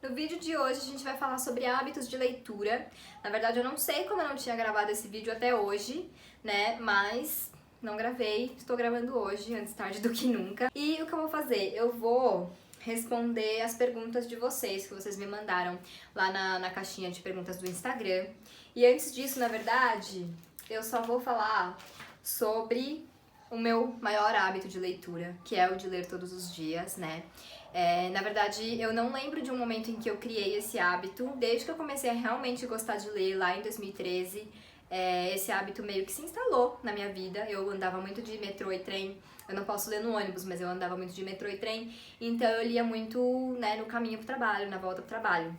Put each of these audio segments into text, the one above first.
No vídeo de hoje a gente vai falar sobre hábitos de leitura. Na verdade eu não sei como eu não tinha gravado esse vídeo até hoje, né, mas não gravei, estou gravando hoje, antes tarde do que nunca. E o que eu vou fazer? Eu vou responder as perguntas de vocês, que vocês me mandaram lá na caixinha de perguntas do Instagram. E antes disso, na verdade, eu só vou falar sobre o meu maior hábito de leitura, que é o de ler todos os dias, né? Na verdade, eu não lembro de um momento em que eu criei esse hábito. Desde que eu comecei a realmente gostar de ler, lá em 2013, esse hábito meio que se instalou na minha vida. Eu andava muito de metrô e trem. Eu não posso ler no ônibus, mas eu andava muito de metrô e trem. Então eu lia muito, né, no caminho pro trabalho, na volta pro trabalho.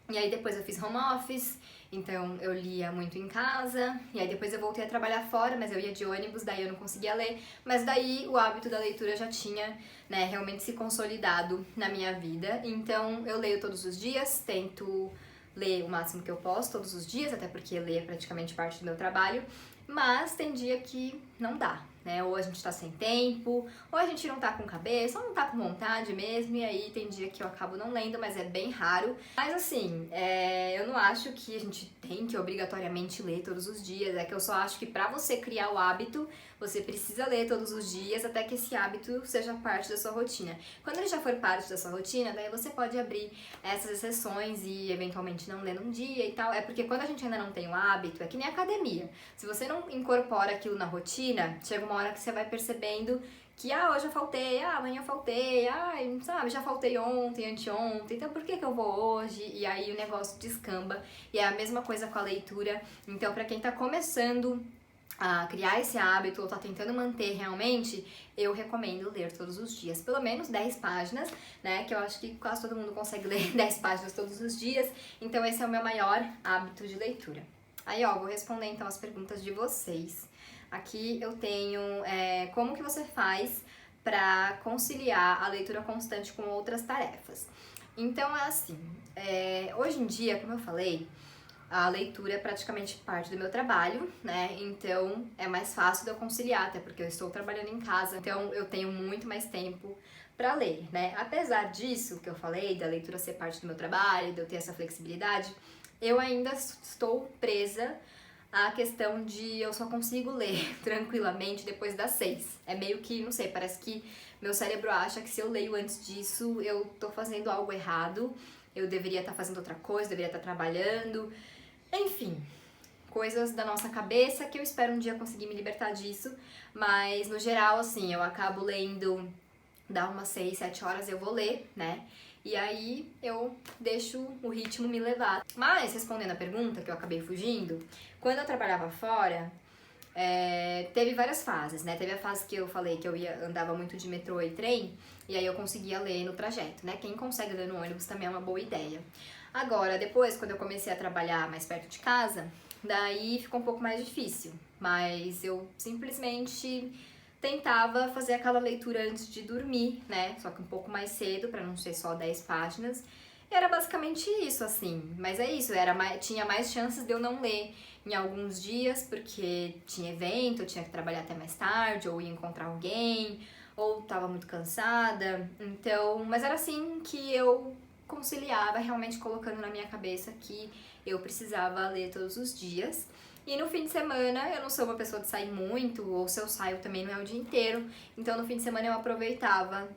E aí depois eu fiz home office, então eu lia muito em casa, e aí depois eu voltei a trabalhar fora, mas eu ia de ônibus, daí eu não conseguia ler, mas daí o hábito da leitura já tinha, né, realmente se consolidado na minha vida. Então eu leio todos os dias, tento ler o máximo que eu posso todos os dias, até porque ler é praticamente parte do meu trabalho, mas tem dia que não dá, né? Ou a gente tá sem tempo, ou a gente não tá com cabeça, ou não tá com vontade mesmo, e aí tem dia que eu acabo não lendo, mas é bem raro. Mas assim, eu não acho que a gente tem que obrigatoriamente ler todos os dias, é que eu só acho que pra você criar o hábito, você precisa ler todos os dias até que esse hábito seja parte da sua rotina. Quando ele já for parte da sua rotina, daí você pode abrir essas exceções e eventualmente não ler num dia e tal. É porque quando a gente ainda não tem o hábito, é que nem academia. Se você não incorpora aquilo na rotina, chega uma hora que você vai percebendo que hoje eu faltei, amanhã eu faltei, sabe, já faltei ontem, anteontem, então por que eu vou hoje? E aí o negócio descamba. E é a mesma coisa com a leitura. Então, pra quem tá começando a criar esse hábito ou tá tentando manter realmente, eu recomendo ler todos os dias, pelo menos 10 páginas, né, que eu acho que quase todo mundo consegue ler 10 páginas todos os dias, então esse é o meu maior hábito de leitura. Aí, vou responder então as perguntas de vocês. Aqui eu tenho como que você faz para conciliar a leitura constante com outras tarefas. Então é assim, hoje em dia, como eu falei, a leitura é praticamente parte do meu trabalho, né? Então é mais fácil de eu conciliar, até porque eu estou trabalhando em casa, então eu tenho muito mais tempo para ler, né? Apesar disso que eu falei, da leitura ser parte do meu trabalho, de eu ter essa flexibilidade, eu ainda estou presa à questão de eu só consigo ler tranquilamente depois das 6. É meio que, não sei, parece que meu cérebro acha que se eu leio antes disso, eu tô fazendo algo errado, eu deveria estar fazendo outra coisa, deveria estar trabalhando. Enfim, coisas da nossa cabeça que eu espero um dia conseguir me libertar disso, mas no geral, assim, eu acabo lendo, dá umas 6, 7 horas eu vou ler, né? E aí eu deixo o ritmo me levar. Mas, respondendo a pergunta que eu acabei fugindo, quando eu trabalhava fora, teve várias fases, né? Teve a fase que eu falei que eu andava muito de metrô e trem, e aí eu conseguia ler no trajeto, né? Quem consegue ler no ônibus também é uma boa ideia. Agora, depois, quando eu comecei a trabalhar mais perto de casa, daí ficou um pouco mais difícil. Mas eu simplesmente tentava fazer aquela leitura antes de dormir, né? Só que um pouco mais cedo, pra não ser só 10 páginas. E era basicamente isso, assim. Mas é isso, tinha mais chances de eu não ler em alguns dias, porque tinha evento, eu tinha que trabalhar até mais tarde, ou ia encontrar alguém, ou tava muito cansada. Então, mas era assim que eu conciliava, realmente colocando na minha cabeça que eu precisava ler todos os dias. E no fim de semana, eu não sou uma pessoa de sair muito, ou se eu saio também não é o dia inteiro, então no fim de semana eu aproveitava,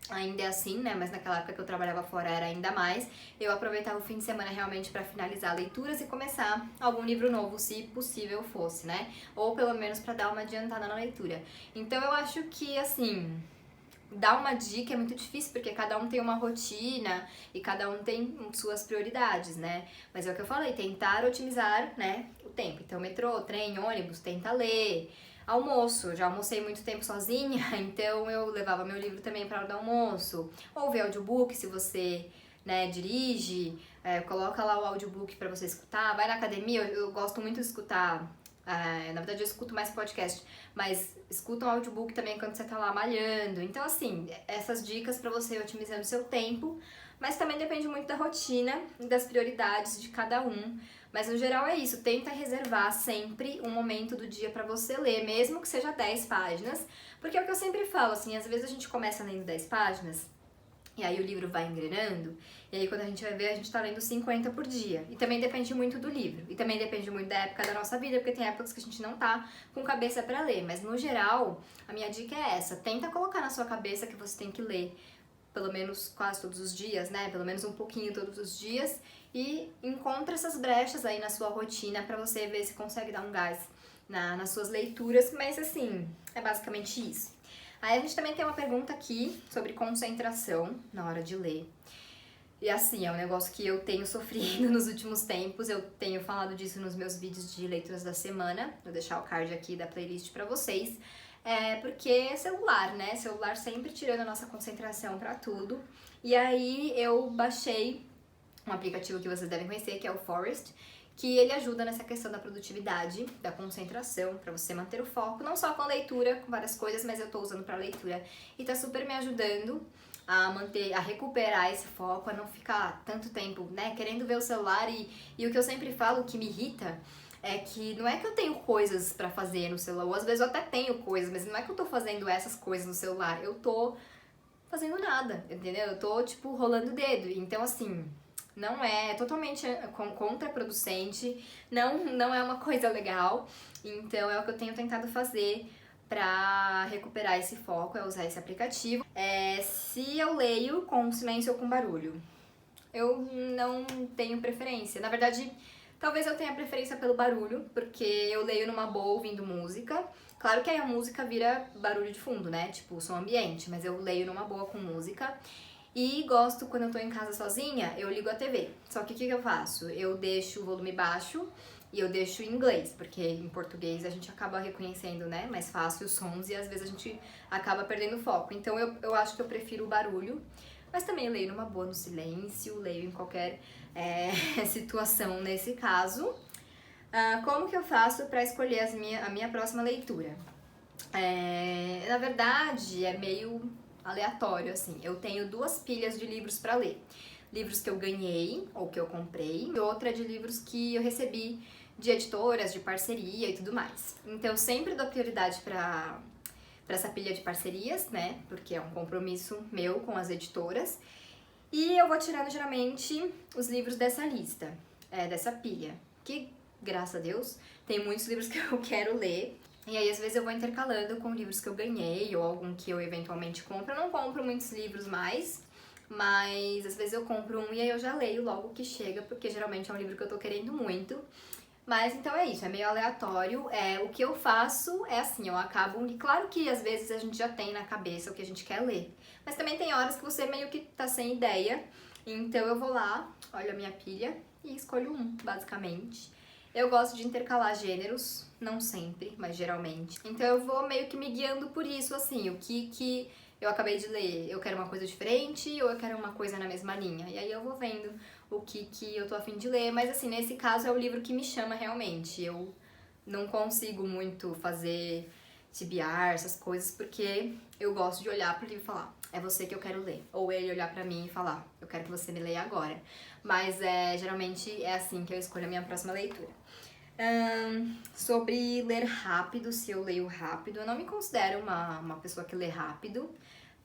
ainda é assim, né, mas naquela época que eu trabalhava fora era ainda mais, eu aproveitava o fim de semana realmente para finalizar leituras e começar algum livro novo, se possível fosse, né, ou pelo menos para dar uma adiantada na leitura. Então eu acho que, assim, dar uma dica é muito difícil, porque cada um tem uma rotina e cada um tem suas prioridades, né? Mas é o que eu falei, tentar otimizar, né, o tempo. Então, metrô, trem, ônibus, tenta ler. Almoço, já almocei muito tempo sozinha, então eu levava meu livro também para hora do almoço. Ouve audiobook se você, né, dirige, coloca lá o audiobook para você escutar. Vai na academia, eu gosto muito de escutar. Na verdade eu escuto mais podcast, mas escuta um audiobook também quando você tá lá malhando. Então assim, essas dicas pra você ir otimizando o seu tempo, mas também depende muito da rotina e das prioridades de cada um. Mas no geral é isso, tenta reservar sempre um momento do dia pra você ler, mesmo que seja 10 páginas, porque é o que eu sempre falo, assim, às vezes a gente começa lendo 10 páginas e aí o livro vai engrenando, e aí quando a gente vai ver, a gente tá lendo 50 por dia. E também depende muito do livro, e também depende muito da época da nossa vida, porque tem épocas que a gente não tá com cabeça pra ler. Mas no geral, a minha dica é essa, tenta colocar na sua cabeça que você tem que ler pelo menos quase todos os dias, né? Pelo menos um pouquinho todos os dias, e encontra essas brechas aí na sua rotina pra você ver se consegue dar um gás nas suas leituras, mas assim, é basicamente isso. Aí a gente também tem uma pergunta aqui sobre concentração na hora de ler. E assim, é um negócio que eu tenho sofrido nos últimos tempos, eu tenho falado disso nos meus vídeos de leituras da semana, vou deixar o card aqui da playlist pra vocês. Porque é celular, né? Celular sempre tirando a nossa concentração pra tudo. E aí eu baixei um aplicativo que vocês devem conhecer, que é o Forest, que ele ajuda nessa questão da produtividade, da concentração, pra você manter o foco, não só com a leitura, com várias coisas, mas eu tô usando pra leitura e tá super me ajudando a manter, a recuperar esse foco, a não ficar tanto tempo, né, querendo ver o celular. E o que eu sempre falo, o que me irrita, é que não é que eu tenho coisas pra fazer no celular, ou às vezes eu até tenho coisas, mas não é que eu tô fazendo essas coisas no celular, eu tô fazendo nada, entendeu? Eu tô, tipo, rolando o dedo. Então, assim, não é totalmente contraproducente, não é uma coisa legal. Então, é o que eu tenho tentado fazer pra recuperar esse foco, é usar esse aplicativo. Se eu leio com silêncio ou com barulho, eu não tenho preferência. Na verdade, talvez eu tenha preferência pelo barulho, porque eu leio numa boa ouvindo música. Claro que aí a música vira barulho de fundo, né? Tipo, som ambiente, mas eu leio numa boa com música. E gosto, quando eu tô em casa sozinha, eu ligo a TV. Só que o que eu faço? Eu deixo o volume baixo e eu deixo em inglês, porque em português a gente acaba reconhecendo, né, mais fácil os sons e às vezes a gente acaba perdendo o foco. Então eu acho que eu prefiro o barulho, mas também leio numa boa no silêncio, leio em qualquer situação nesse caso. Como que eu faço pra escolher a minha próxima leitura? Na verdade, é meio aleatório, assim. Eu tenho 2 pilhas de livros pra ler. Livros que eu ganhei ou que eu comprei, e outra de livros que eu recebi de editoras, de parceria e tudo mais. Então, eu sempre dou prioridade pra essa pilha de parcerias, né? Porque é um compromisso meu com as editoras. E eu vou tirando, geralmente, os livros dessa lista, dessa pilha. Que, graças a Deus, tem muitos livros que eu quero ler. E aí, às vezes, eu vou intercalando com livros que eu ganhei ou algum que eu eventualmente compro. Eu não compro muitos livros mais, mas às vezes eu compro um e aí eu já leio logo que chega, porque geralmente é um livro que eu tô querendo muito. Mas então é isso, é meio aleatório. O que eu faço é assim, eu acabo... Claro que às vezes a gente já tem na cabeça o que a gente quer ler, mas também tem horas que você meio que tá sem ideia. Então eu vou lá, olho a minha pilha e escolho um, basicamente. Eu gosto de intercalar gêneros, não sempre, mas geralmente. Então eu vou meio que me guiando por isso, assim, o que eu acabei de ler, eu quero uma coisa diferente ou eu quero uma coisa na mesma linha. E aí eu vou vendo o que eu tô a fim de ler, mas assim, nesse caso é o livro que me chama realmente. Eu não consigo muito fazer tibiar essas coisas, porque eu gosto de olhar pro livro e falar, é você que eu quero ler. Ou ele olhar pra mim e falar, eu quero que você me leia agora. Mas geralmente é assim que eu escolho a minha próxima leitura. Sobre ler rápido, se eu leio rápido, eu não me considero uma pessoa que lê rápido,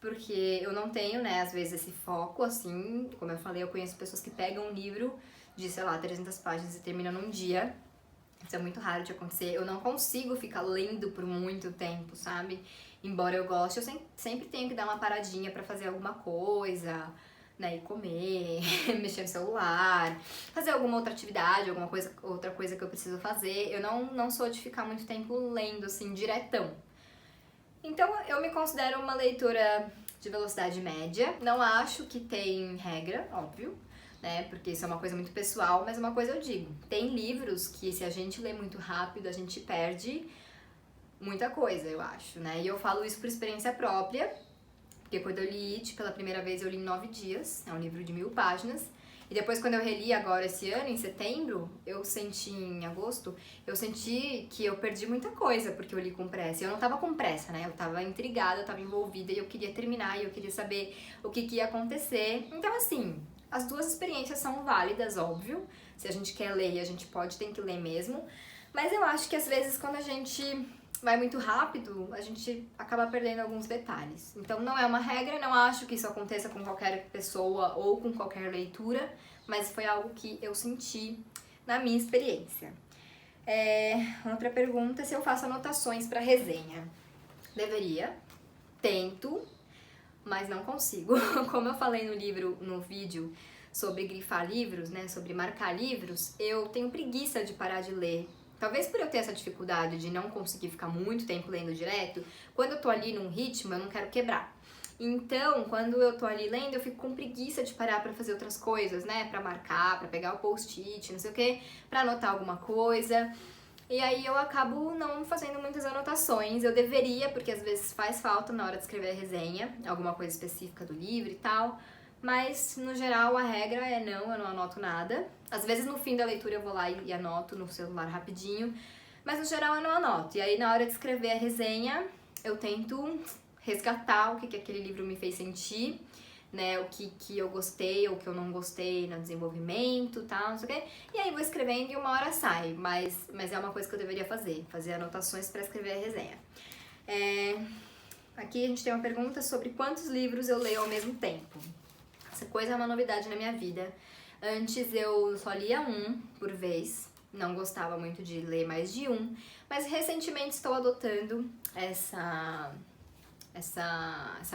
porque eu não tenho, né, às vezes esse foco, assim, como eu falei, eu conheço pessoas que pegam um livro de, sei lá, 300 páginas e terminam num dia. Isso é muito raro de acontecer. Eu não consigo ficar lendo por muito tempo, sabe? Embora eu goste, eu sempre tenho que dar uma paradinha pra fazer alguma coisa, né, ir comer, mexer no celular, fazer alguma outra atividade, outra coisa que eu preciso fazer. Eu não sou de ficar muito tempo lendo, assim, diretão. Então, eu me considero uma leitora de velocidade média. Não acho que tem regra, óbvio, né? Porque isso é uma coisa muito pessoal, mas uma coisa eu digo. Tem livros que, se a gente lê muito rápido, a gente perde muita coisa, eu acho, né? E eu falo isso por experiência própria, porque quando eu li It pela primeira vez, eu li em 9 dias. É um livro de 1000 páginas. E depois, quando eu reli agora esse ano, em setembro, em agosto, eu senti que eu perdi muita coisa, porque eu li com pressa. Eu não tava com pressa, né? Eu tava intrigada, eu tava envolvida e eu queria terminar, e eu queria saber o que ia acontecer. Então, assim, as duas experiências são válidas, óbvio. Se a gente quer ler, a gente tem que ler mesmo. Mas eu acho que às vezes, quando a gente vai muito rápido, a gente acaba perdendo alguns detalhes. Então não é uma regra, não acho que isso aconteça com qualquer pessoa ou com qualquer leitura, mas foi algo que eu senti na minha experiência. Outra pergunta, se eu faço anotações para resenha. Deveria, tento, mas não consigo. Como eu falei no vídeo sobre grifar livros, né, sobre marcar livros, eu tenho preguiça de parar de ler. Talvez por eu ter essa dificuldade de não conseguir ficar muito tempo lendo direto, quando eu tô ali num ritmo, eu não quero quebrar. Então, quando eu tô ali lendo, eu fico com preguiça de parar pra fazer outras coisas, né, pra marcar, pra pegar o post-it, não sei o que, pra anotar alguma coisa. E aí eu acabo não fazendo muitas anotações. Eu deveria, porque às vezes faz falta na hora de escrever a resenha, alguma coisa específica do livro e tal. Mas, no geral, a regra é não, eu não anoto nada. Às vezes, no fim da leitura, eu vou lá e anoto no celular rapidinho. Mas, no geral, eu não anoto. E aí, na hora de escrever a resenha, eu tento resgatar o que aquele livro me fez sentir, né? O que eu gostei ou o que eu não gostei no desenvolvimento e tal, não sei o quê. E aí, vou escrevendo e uma hora sai. Mas é uma coisa que eu deveria fazer anotações para escrever a resenha. Aqui a gente tem uma pergunta sobre quantos livros eu leio ao mesmo tempo. Essa coisa é uma novidade na minha vida. Antes eu só lia um por vez, não gostava muito de ler mais de um, mas recentemente estou adotando essa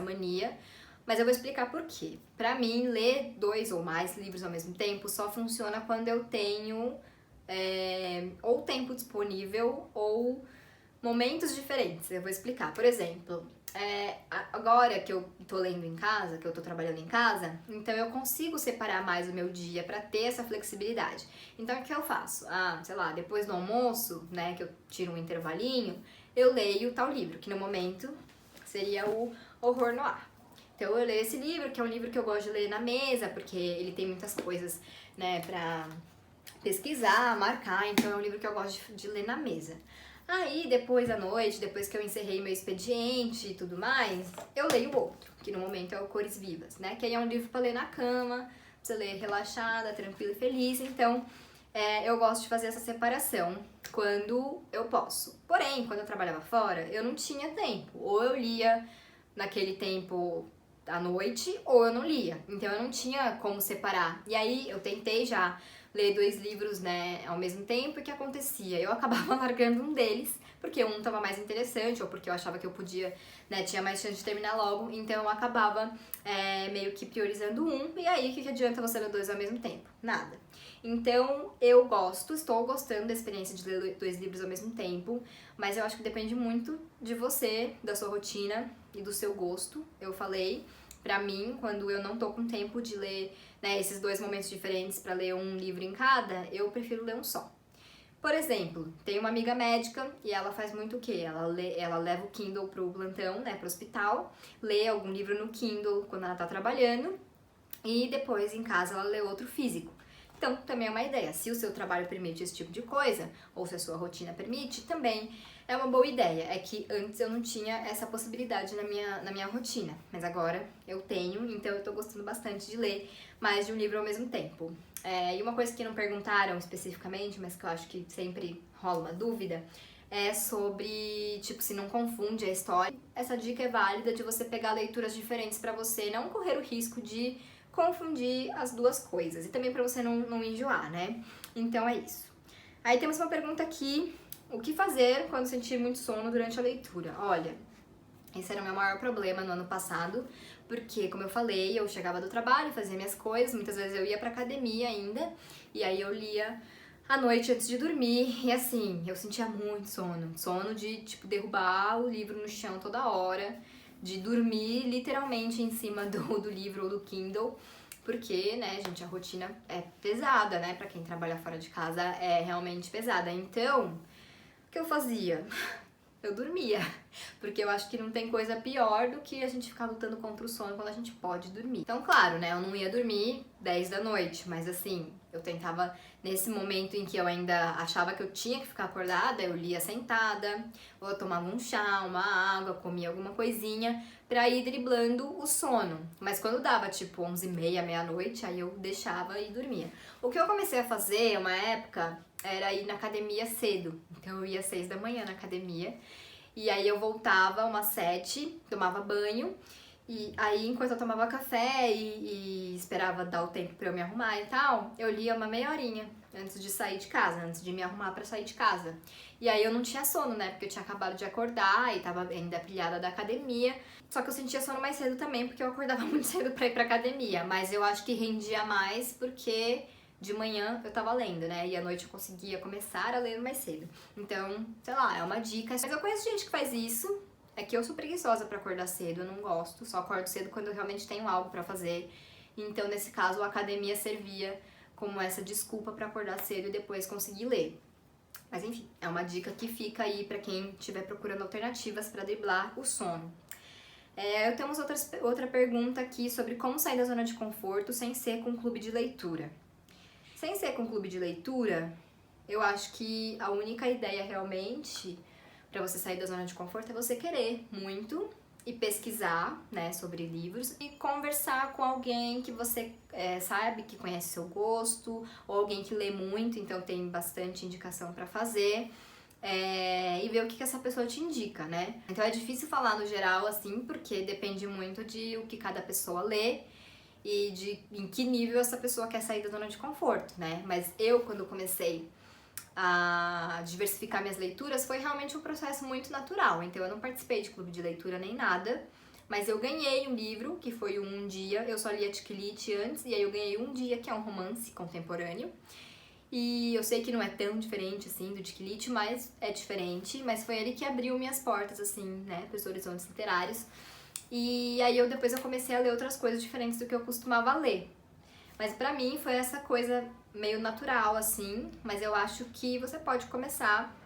mania, mas eu vou explicar por quê. Pra mim, ler 2 ou mais livros ao mesmo tempo só funciona quando eu tenho ou tempo disponível ou momentos diferentes. Eu vou explicar. Por exemplo, agora que eu tô lendo em casa, que eu tô trabalhando em casa, então eu consigo separar mais o meu dia pra ter essa flexibilidade. Então o que eu faço? Sei lá, depois do almoço, né, que eu tiro um intervalinho, eu leio tal livro, que no momento seria o Horror no Ar. Então eu leio esse livro, que é um livro que eu gosto de ler na mesa, porque ele tem muitas coisas, né, pra pesquisar, marcar, então é um livro que eu gosto de ler na mesa. Aí, depois à noite, depois que eu encerrei meu expediente e tudo mais, eu leio outro, que no momento é o Cores Vivas, né? Que aí é um livro pra ler na cama, pra você ler relaxada, tranquila e feliz. Então, eu gosto de fazer essa separação quando eu posso. Porém, quando eu trabalhava fora, eu não tinha tempo. Ou eu lia naquele tempo à noite, ou eu não lia. Então, eu não tinha como separar. E aí, eu tentei já ler 2 livros, né, ao mesmo tempo, e o que acontecia? Eu acabava largando um deles, porque um tava mais interessante, ou porque eu achava que eu podia, né, tinha mais chance de terminar logo, então eu acabava meio que priorizando um, e aí o que adianta você ler 2 ao mesmo tempo? Nada. Então eu estou gostando da experiência de ler 2 livros ao mesmo tempo, mas eu acho que depende muito de você, da sua rotina e do seu gosto. Eu falei, pra mim, quando eu não tô com tempo de ler, né, esses 2 momentos diferentes pra ler um livro em cada, eu prefiro ler um só. Por exemplo, tem uma amiga médica e ela faz muito o quê? Ela leva o Kindle pro plantão, né, pro hospital, lê algum livro no Kindle quando ela tá trabalhando e depois em casa ela lê outro físico. Então, também é uma ideia. Se o seu trabalho permite esse tipo de coisa, ou se a sua rotina permite, também é uma boa ideia. É que antes eu não tinha essa possibilidade na minha rotina, mas agora eu tenho, então eu tô gostando bastante de ler mais de um livro ao mesmo tempo. E uma coisa que não perguntaram especificamente, mas que eu acho que sempre rola uma dúvida, é sobre, tipo, se não confunde a história. Essa dica é válida de você pegar leituras diferentes pra você não correr o risco de confundir as 2 coisas e também pra você não enjoar, né? Então é isso. Aí temos uma pergunta aqui: o que fazer quando sentir muito sono durante a leitura? Olha, esse era o meu maior problema no ano passado, porque, como eu falei, eu chegava do trabalho, fazia minhas coisas, muitas vezes eu ia pra academia ainda, e aí eu lia à noite antes de dormir, e assim, eu sentia muito sono de, tipo, derrubar o livro no chão toda hora, de dormir literalmente em cima do livro ou do Kindle, porque, né, gente, a rotina é pesada, né, pra quem trabalha fora de casa é realmente pesada. Então, o que eu fazia? Eu dormia, porque eu acho que não tem coisa pior do que a gente ficar lutando contra o sono quando a gente pode dormir. Então, claro, né, eu não ia dormir 10 da noite, mas assim, eu tentava, nesse momento em que eu ainda achava que eu tinha que ficar acordada, eu lia sentada, ou eu tomava um chá, uma água, comia alguma coisinha, pra ir driblando o sono. Mas quando dava, tipo, 11h30, meia-noite, aí eu deixava e dormia. O que eu comecei a fazer, uma época, era ir na academia cedo. Então eu ia às 6 da manhã na academia. E aí eu voltava umas 7, tomava banho, e aí enquanto eu tomava café e esperava dar o tempo pra eu me arrumar e tal, eu lia uma meia horinha antes de sair de casa, antes de me arrumar pra sair de casa. E aí eu não tinha sono, né, porque eu tinha acabado de acordar e tava ainda pilhada da academia. Só que eu sentia sono mais cedo também, porque eu acordava muito cedo pra ir pra academia. Mas eu acho que rendia mais porque de manhã eu tava lendo, né? E à noite eu conseguia começar a ler mais cedo. Então, sei lá, é uma dica. Mas eu conheço gente que faz isso. É que eu sou preguiçosa pra acordar cedo, eu não gosto. Só acordo cedo quando eu realmente tenho algo pra fazer. Então, nesse caso, a academia servia como essa desculpa pra acordar cedo e depois conseguir ler. Mas enfim, é uma dica que fica aí pra quem estiver procurando alternativas pra driblar o sono. Eu temos outra pergunta aqui sobre como sair da zona de conforto sem ser com clube de leitura. Sem ser com clube de leitura, eu acho que a única ideia realmente para você sair da zona de conforto é você querer muito e pesquisar, né, sobre livros e conversar com alguém que você sabe que conhece seu gosto, ou alguém que lê muito, então tem bastante indicação para fazer. E ver o que essa pessoa te indica, né? Então é difícil falar no geral, assim, porque depende muito de o que cada pessoa lê e de em que nível essa pessoa quer sair da zona de conforto, né? Mas eu, quando comecei a diversificar minhas leituras, foi realmente um processo muito natural. Então eu não participei de clube de leitura nem nada, mas eu ganhei um livro, que foi Um Dia. Eu só lia Tikilite antes, e aí eu ganhei Um Dia, que é um romance contemporâneo. E eu sei que não é tão diferente, assim, do Tikilite, mas é diferente. Mas foi ele que abriu minhas portas, assim, né, para os horizontes literários. E aí depois eu comecei a ler outras coisas diferentes do que eu costumava ler. Mas pra mim foi essa coisa meio natural, assim. Mas eu acho que você pode começar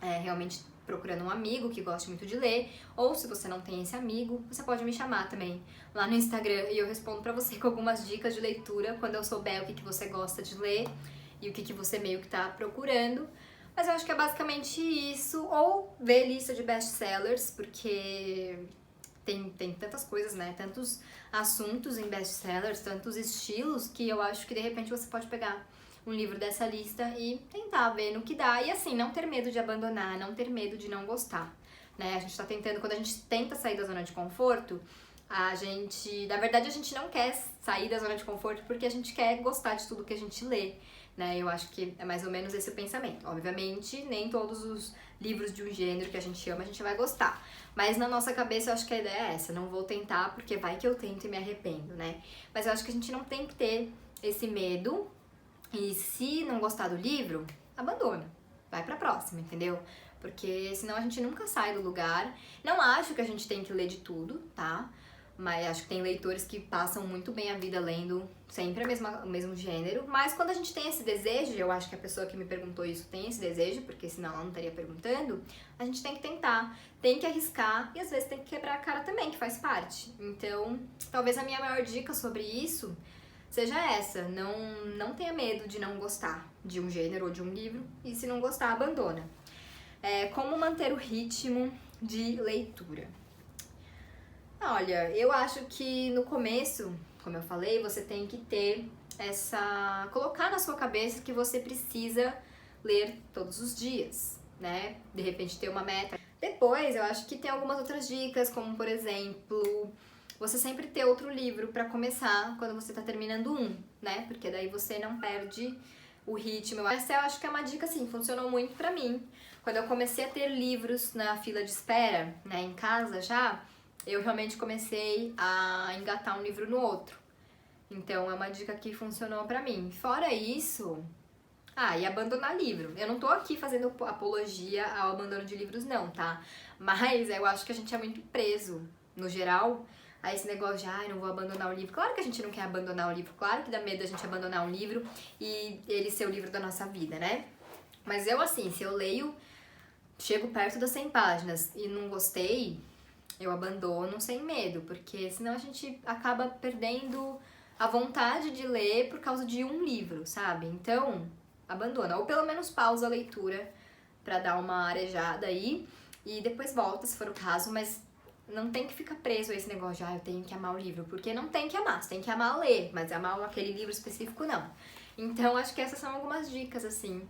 realmente procurando um amigo que goste muito de ler. Ou se você não tem esse amigo, você pode me chamar também lá no Instagram. E eu respondo pra você com algumas dicas de leitura quando eu souber o que você gosta de ler e o que você meio que tá procurando. Mas eu acho que é basicamente isso. Ou ver lista de best-sellers, porque tem tantas coisas, né? Tantos assuntos em best-sellers, tantos estilos, que eu acho que de repente você pode pegar um livro dessa lista e tentar ver no que dá. E assim, não ter medo de abandonar, não ter medo de não gostar, né? A gente tá tentando, quando a gente tenta sair da zona de conforto, na verdade a gente não quer sair da zona de conforto porque a gente quer gostar de tudo que a gente lê, né? Eu acho que é mais ou menos esse o pensamento. Obviamente, nem todos os livros de um gênero que a gente ama a gente vai gostar. Mas na nossa cabeça eu acho que a ideia é essa, não vou tentar porque vai que eu tento e me arrependo, né? Mas eu acho que a gente não tem que ter esse medo e se não gostar do livro, abandona, vai pra próxima, entendeu? Porque senão a gente nunca sai do lugar. Não acho que a gente tem que ler de tudo, tá? Mas acho que tem leitores que passam muito bem a vida lendo sempre o mesmo gênero. Mas quando a gente tem esse desejo, eu acho que a pessoa que me perguntou isso tem esse desejo, porque senão ela não estaria perguntando, a gente tem que tentar, tem que arriscar e às vezes tem que quebrar a cara também, que faz parte. Então, talvez a minha maior dica sobre isso seja essa, não tenha medo de não gostar de um gênero ou de um livro, e se não gostar, abandona. Como manter o ritmo de leitura? Olha, eu acho que no começo, como eu falei, você tem que ter colocar na sua cabeça que você precisa ler todos os dias, né? De repente ter uma meta. Depois, eu acho que tem algumas outras dicas, como por exemplo, você sempre ter outro livro pra começar quando você tá terminando um, né? Porque daí você não perde o ritmo. Essa eu acho que é uma dica, assim, funcionou muito pra mim. Quando eu comecei a ter livros na fila de espera, né, em casa já, eu realmente comecei a engatar um livro no outro. Então é uma dica que funcionou pra mim. Fora isso, e abandonar livro. Eu não tô aqui fazendo apologia ao abandono de livros não, tá? Mas eu acho que a gente é muito preso, no geral, a esse negócio de, não vou abandonar o livro. Claro que a gente não quer abandonar o livro, claro que dá medo a gente abandonar um livro e ele ser o livro da nossa vida, né? Mas eu, assim, se eu leio, chego perto das 100 páginas e não gostei, eu abandono sem medo, porque senão a gente acaba perdendo a vontade de ler por causa de um livro, sabe? Então, abandona, ou pelo menos pausa a leitura pra dar uma arejada aí e depois volta, se for o caso, mas não tem que ficar preso a esse negócio de, eu tenho que amar o livro, porque não tem que amar, você tem que amar ler, mas amar aquele livro específico não. Então, acho que essas são algumas dicas, assim,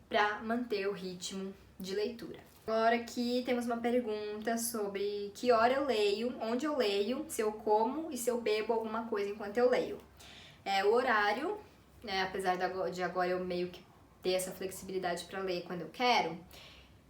pra manter o ritmo de leitura. Agora aqui temos uma pergunta sobre que hora eu leio, onde eu leio, se eu como e se eu bebo alguma coisa enquanto eu leio. O horário, né, apesar de agora eu meio que ter essa flexibilidade para ler quando eu quero,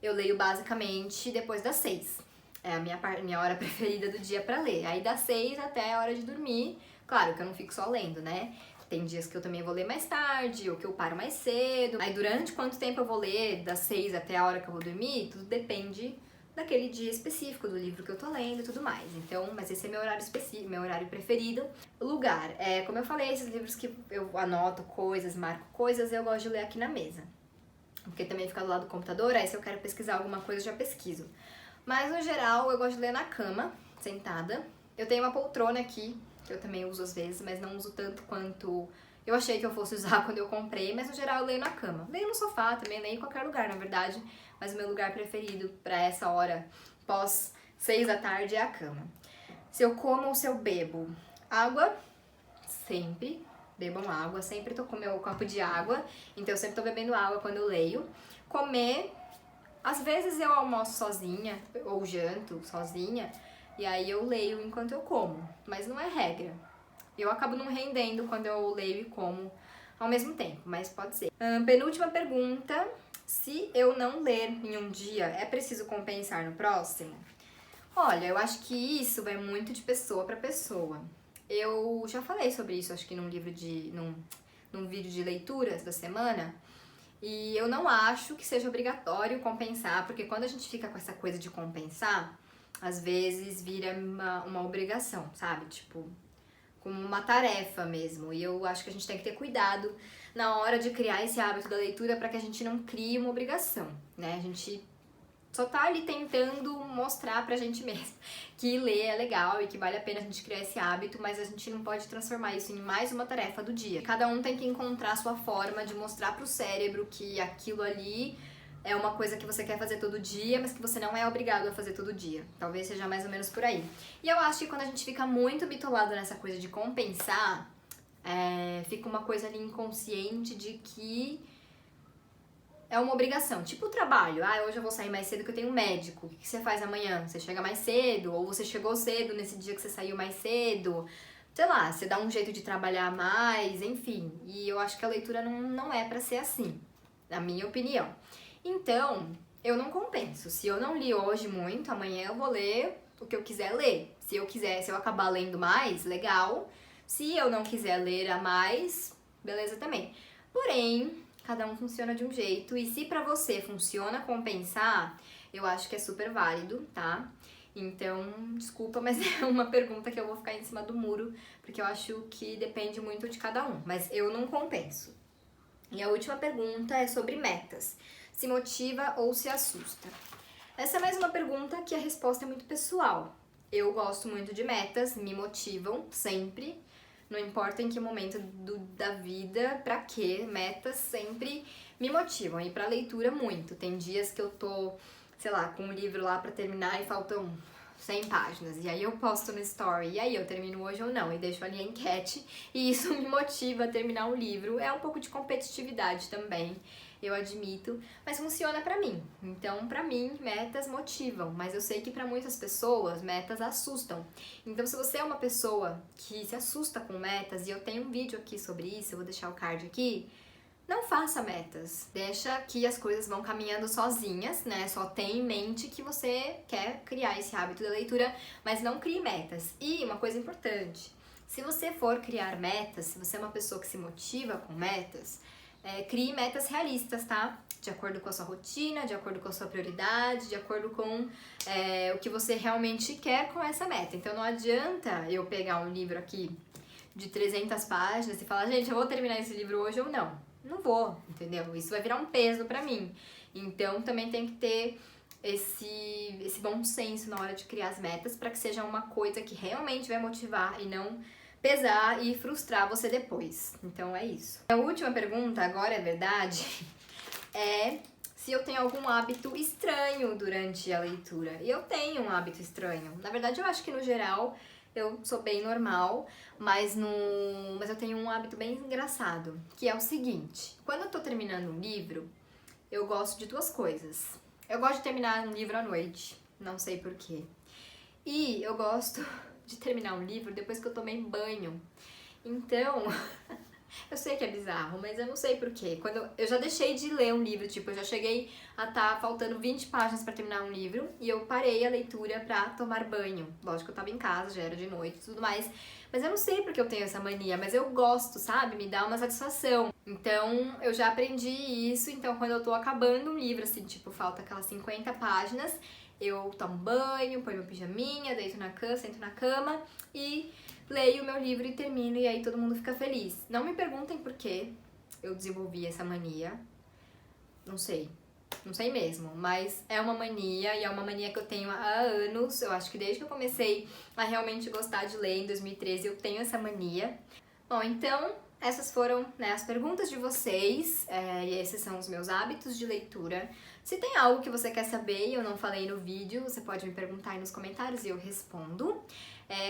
eu leio basicamente depois das 6. É a minha hora preferida do dia pra ler. Aí das 6 até a hora de dormir. Claro que eu não fico só lendo, né? Tem dias que eu também vou ler mais tarde, ou que eu paro mais cedo. Aí durante quanto tempo eu vou ler, das 6 até a hora que eu vou dormir, tudo depende daquele dia específico, do livro que eu tô lendo e tudo mais. Então, mas esse é meu horário específico, meu horário preferido. Lugar, como eu falei, esses livros que eu anoto coisas, marco coisas, eu gosto de ler aqui na mesa. Porque também fica do lado do computador, aí se eu quero pesquisar alguma coisa, eu já pesquiso. Mas no geral, eu gosto de ler na cama, sentada. Eu tenho uma poltrona aqui, que eu também uso às vezes, mas não uso tanto quanto eu achei que eu fosse usar quando eu comprei, mas no geral eu leio na cama. Leio no sofá também, leio em qualquer lugar, na verdade, mas o meu lugar preferido pra essa hora pós 6 da tarde é a cama. Se eu como ou se eu bebo? Água, sempre. Bebam água, sempre tô com meu copo de água, então eu sempre tô bebendo água quando eu leio. Comer, às vezes eu almoço sozinha, ou janto sozinha, e aí eu leio enquanto eu como, mas não é regra. Eu acabo não rendendo quando eu leio e como ao mesmo tempo, mas pode ser. Penúltima pergunta, se eu não ler em um dia, é preciso compensar no próximo? Olha, eu acho que isso vai muito de pessoa pra pessoa. Eu já falei sobre isso, acho que num vídeo de leituras da semana, e eu não acho que seja obrigatório compensar, porque quando a gente fica com essa coisa de compensar, às vezes vira uma obrigação, sabe? Tipo, como uma tarefa mesmo. E eu acho que a gente tem que ter cuidado na hora de criar esse hábito da leitura para que a gente não crie uma obrigação, né? A gente só tá ali tentando mostrar pra gente mesmo que ler é legal e que vale a pena a gente criar esse hábito, mas a gente não pode transformar isso em mais uma tarefa do dia. Cada um tem que encontrar a sua forma de mostrar pro cérebro que aquilo ali é uma coisa que você quer fazer todo dia, mas que você não é obrigado a fazer todo dia. Talvez seja mais ou menos por aí. E eu acho que quando a gente fica muito bitolado nessa coisa de compensar, fica uma coisa ali inconsciente de que é uma obrigação, tipo o trabalho. Hoje eu vou sair mais cedo que eu tenho um médico. O que você faz amanhã? Você chega mais cedo? Ou você chegou cedo nesse dia que você saiu mais cedo? Sei lá, você dá um jeito de trabalhar mais, enfim. E eu acho que a leitura não é pra ser assim, na minha opinião. Então, eu não compenso. Se eu não li hoje muito, amanhã eu vou ler o que eu quiser ler. Se eu acabar lendo mais, legal. Se eu não quiser ler a mais, beleza também. Porém, cada um funciona de um jeito, e se pra você funciona compensar, eu acho que é super válido, tá? Então, desculpa, mas é uma pergunta que eu vou ficar em cima do muro, porque eu acho que depende muito de cada um, mas eu não compenso. E a última pergunta é sobre metas. Se motiva ou se assusta? Essa é mais uma pergunta que a resposta é muito pessoal. Eu gosto muito de metas, me motivam sempre. Não importa em que momento da vida, pra quê, metas sempre me motivam. E pra leitura, muito. Tem dias que eu tô, sei lá, com um livro lá pra terminar e faltam 100 páginas. E aí eu posto no story, e aí eu termino hoje ou não. E deixo ali a enquete. E isso me motiva a terminar o livro. É um pouco de competitividade também, eu admito, mas funciona pra mim. Então, pra mim, metas motivam, mas eu sei que pra muitas pessoas, metas assustam. Então, se você é uma pessoa que se assusta com metas, e eu tenho um vídeo aqui sobre isso, eu vou deixar o card aqui, não faça metas. Deixa que as coisas vão caminhando sozinhas, né? Só tenha em mente que você quer criar esse hábito da leitura, mas não crie metas. E uma coisa importante, se você for criar metas, se você é uma pessoa que se motiva com metas, crie metas realistas, tá? De acordo com a sua rotina, de acordo com a sua prioridade, de acordo com o que você realmente quer com essa meta. Então não adianta eu pegar um livro aqui de 300 páginas e falar, gente, eu vou terminar esse livro hoje ou não. Não vou, entendeu? Isso vai virar um peso pra mim. Então também tem que ter esse bom senso na hora de criar as metas para que seja uma coisa que realmente vai motivar e não pesar e frustrar você depois. Então é isso. A última pergunta, agora é verdade, é se eu tenho algum hábito estranho durante a leitura. E eu tenho um hábito estranho. Na verdade, eu acho que no geral eu sou bem normal, mas eu tenho um hábito bem engraçado, que é o seguinte: quando eu tô terminando um livro, eu gosto de duas coisas. Eu gosto de terminar um livro à noite, não sei porquê. E eu gosto de terminar um livro depois que eu tomei banho. Então, eu sei que é bizarro, mas eu não sei porquê. Quando eu já deixei de ler um livro, tipo, eu já cheguei a estar faltando 20 páginas pra terminar um livro e eu parei a leitura pra tomar banho. Lógico que eu tava em casa, já era de noite e tudo mais. Mas eu não sei porque eu tenho essa mania, mas eu gosto, sabe? Me dá uma satisfação. Então, eu já aprendi isso, então quando eu tô acabando um livro, assim, tipo, falta aquelas 50 páginas, eu tomo banho, ponho meu pijaminha, deito na cama, sento na cama e leio o meu livro e termino, e aí todo mundo fica feliz. Não me perguntem por que eu desenvolvi essa mania. Não sei. Não sei mesmo, mas é uma mania e é uma mania que eu tenho há anos. Eu acho que desde que eu comecei a realmente gostar de ler em 2013 eu tenho essa mania. Bom, então essas foram, né, as perguntas de vocês, e esses são os meus hábitos de leitura. Se tem algo que você quer saber e eu não falei no vídeo, você pode me perguntar aí nos comentários e eu respondo.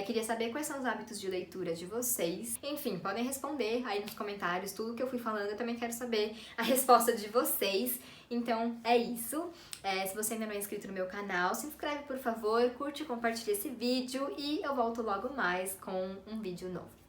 Queria saber quais são os hábitos de leitura de vocês. Enfim, podem responder aí nos comentários tudo que eu fui falando. Eu também quero saber a resposta de vocês. Então é isso. Se você ainda não é inscrito no meu canal, se inscreve por favor, curte e compartilha esse vídeo e eu volto logo mais com um vídeo novo.